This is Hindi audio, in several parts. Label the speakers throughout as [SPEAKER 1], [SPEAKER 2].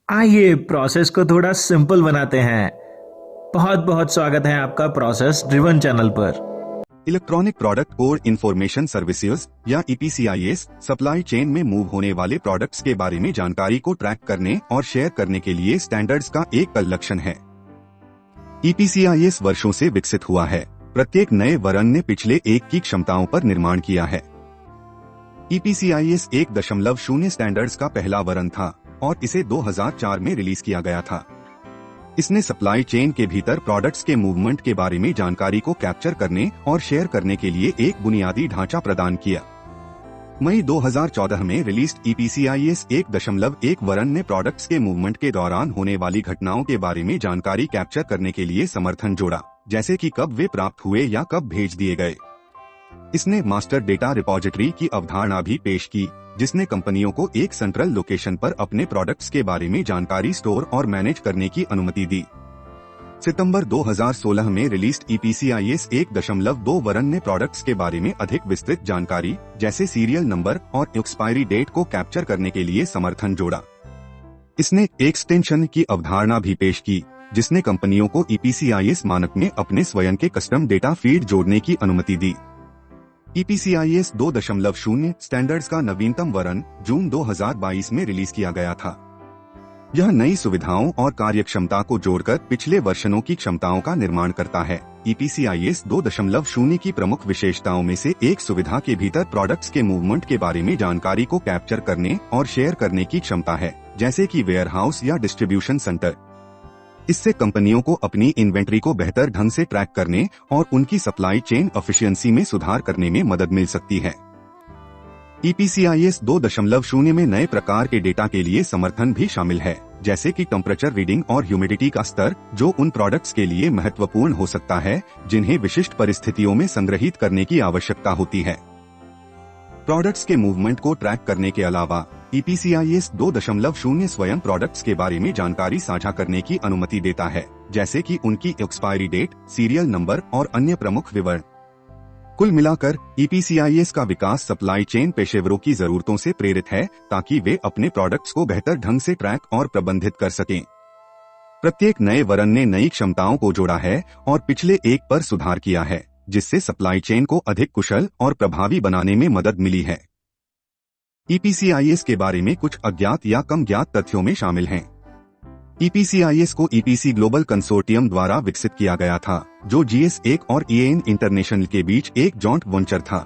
[SPEAKER 1] आइए प्रोसेस को थोड़ा सिंपल बनाते हैं। बहुत बहुत स्वागत है आपका प्रोसेस ड्रिवन चैनल पर।
[SPEAKER 2] Electronic product code information services या ईपीसीआईएस सप्लाई चेन में मूव होने वाले प्रोडक्ट्स के बारे में जानकारी को ट्रैक करने और शेयर करने के लिए स्टैंडर्ड्स का एक कलेक्शन है। ईपीसीआईएस वर्षों से विकसित हुआ है। प्रत्येक नए वर्जन ने पिछले एक की क्षमताओं पर निर्माण किया है। ईपीसीआईएस 1.0 स्टैंडर्ड्स का पहला वर्जन था और इसे 2004 में रिलीज किया गया था। इसने सप्लाई चेन के भीतर प्रोडक्ट्स के मूवमेंट के बारे में जानकारी को कैप्चर करने और शेयर करने के लिए एक बुनियादी ढांचा प्रदान किया। मई 2014 में रिलीज्ड ईपीसीआईएस 1.1 वर्जन ने प्रोडक्ट्स के मूवमेंट के दौरान होने वाली घटनाओं के बारे में जानकारी कैप्चर करने के लिए समर्थन जोड़ा, जैसे कि कब वे प्राप्त हुए या कब भेज दिए गए। इसने मास्टर डेटा रिपॉजिटरी की अवधारणा भी पेश की, जिसने कंपनियों को एक सेंट्रल लोकेशन पर अपने प्रोडक्ट्स के बारे में जानकारी स्टोर और मैनेज करने की अनुमति दी। सितंबर 2016 में रिलीज्ड ईपीसीआईएस 1.2 वर्जन ने प्रोडक्ट्स के बारे में अधिक विस्तृत जानकारी, जैसे सीरियल नंबर और एक्सपायरी डेट को कैप्चर करने के लिए समर्थन जोड़ा। इसने एक्सटेंशन की अवधारणा भी पेश की, जिसने कंपनियों को ईपीसीआईएस मानक में अपने स्वयं के कस्टम डेटा फीड जोड़ने की अनुमति दी। ईपीसीआईएस 2.0 स्टैंडर्ड्स का नवीनतम वर्जन जून 2022 में रिलीज किया गया था। यह नई सुविधाओं और कार्यक्षमता को जोड़कर पिछले वर्जनों की क्षमताओं का निर्माण करता है। ईपीसीआईएस 2.0 की प्रमुख विशेषताओं में से एक सुविधा के भीतर प्रोडक्ट्स के मूवमेंट के बारे में जानकारी को कैप्चर करने और शेयर करने की क्षमता है, जैसे कि वेयरहाउस या डिस्ट्रीब्यूशन सेंटर। इससे कंपनियों को अपनी इन्वेंट्री को बेहतर ढंग से ट्रैक करने और उनकी सप्लाई चेन एफिशिएंसी में सुधार करने में मदद मिल सकती है। ईपीसीआईएस 2.0 में नए प्रकार के डेटा के लिए समर्थन भी शामिल है, जैसे कि टेम्परेचर रीडिंग और ह्यूमिडिटी का स्तर, जो उन प्रोडक्ट्स के लिए महत्वपूर्ण हो सकता है जिन्हें विशिष्ट परिस्थितियों में संग्रहित करने की आवश्यकता होती है। प्रोडक्ट्स के मूवमेंट को ट्रैक करने के अलावा ईपीसीआईएस 2.0 स्वयं प्रोडक्ट्स के बारे में जानकारी साझा करने की अनुमति देता है, जैसे कि उनकी एक्सपायरी डेट, सीरियल नंबर और अन्य प्रमुख विवरण। कुल मिलाकर ईपीसीआईएस का विकास सप्लाई चेन पेशेवरों की जरूरतों से प्रेरित है, ताकि वे अपने प्रोडक्ट्स को बेहतर ढंग से ट्रैक और प्रबंधित कर सकें। प्रत्येक नए वर्जन ने नई क्षमताओं को जोड़ा है और पिछले एक पर सुधार किया है, जिससे सप्लाई चेन को अधिक कुशल और प्रभावी बनाने में मदद मिली है। ईपीसीआईएस के बारे में कुछ अज्ञात या कम ज्ञात तथ्यों में शामिल हैं। ईपीसीआईएस को ईपीसी ग्लोबल कंसोर्टियम द्वारा विकसित किया गया था, जो GS1 और EAN इंटरनेशनल के बीच एक जॉइंट वेंचर था।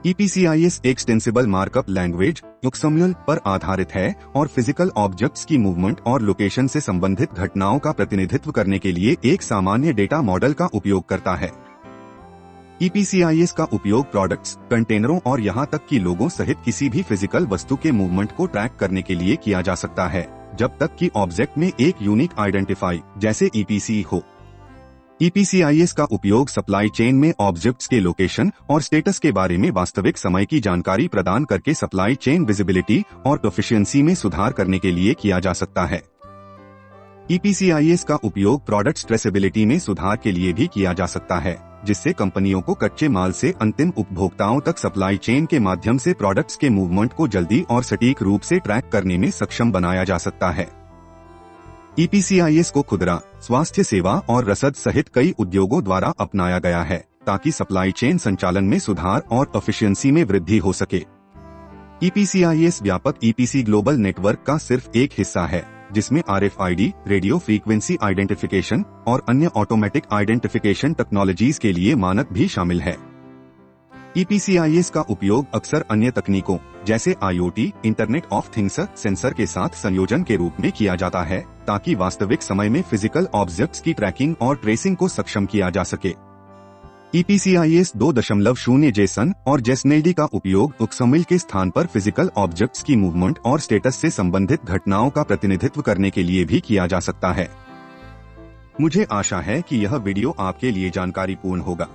[SPEAKER 2] ईपीसीआईएस एक्सटेंसिबल मार्कअप लैंग्वेज XML पर आधारित है और फिजिकल ऑब्जेक्ट्स की मूवमेंट और लोकेशन से संबंधित घटनाओं का प्रतिनिधित्व करने के लिए एक सामान्य डेटा मॉडल का उपयोग करता है। ईपीसीआईएस का उपयोग प्रोडक्ट्स, कंटेनरों और यहां तक कि लोगों सहित किसी भी फिजिकल वस्तु के मूवमेंट को ट्रैक करने के लिए किया जा सकता है, जब तक कि ऑब्जेक्ट में एक यूनिक आइडेंटिफाई जैसे EPC हो। ईपीसीआईएस का उपयोग सप्लाई चेन में ऑब्जेक्ट्स के लोकेशन और स्टेटस के बारे में वास्तविक समय की जानकारी प्रदान करके सप्लाई चेन विजिबिलिटी और एफिशिएंसी में सुधार करने के लिए किया जा सकता है। ईपीसीआईएस का उपयोग प्रोडक्ट्स ट्रेसेबिलिटी में सुधार के लिए भी किया जा सकता है, जिससे कंपनियों को कच्चे माल से अंतिम उपभोक्ताओं तक सप्लाई चेन के माध्यम से प्रोडक्ट्स के मूवमेंट को जल्दी और सटीक रूप से ट्रैक करने में सक्षम बनाया जा सकता है। ईपीसीआईएस को खुदरा, स्वास्थ्य सेवा और रसद सहित कई उद्योगों द्वारा अपनाया गया है, ताकि सप्लाई चेन संचालन में सुधार और एफिशिएंसी में वृद्धि हो सके। ईपीसीआईएस व्यापक ईपीसी ग्लोबल नेटवर्क का सिर्फ एक हिस्सा है, जिसमें RFID, रेडियो फ्रीक्वेंसी आइडेंटिफिकेशन और अन्य ऑटोमेटिक आइडेंटिफिकेशन टेक्नोलॉजीज के लिए मानक भी शामिल है। ईपीसीआईएस का उपयोग अक्सर अन्य तकनीकों जैसे IoT, internet of things sensor के साथ संयोजन के रूप में किया जाता है, ताकि वास्तविक समय में फिजिकल ऑब्जेक्ट्स की ट्रैकिंग और ट्रेसिंग को सक्षम किया जा सके। ईपीसीआईएस 2.0 JSON और JSON-LD का उपयोग XML के स्थान पर फिजिकल ऑब्जेक्ट्स की मूवमेंट और स्टेटस से संबंधित घटनाओं का प्रतिनिधित्व करने के लिए भी किया जा सकता है। मुझे आशा है कि यह वीडियो आपके लिए जानकारीपूर्ण होगा।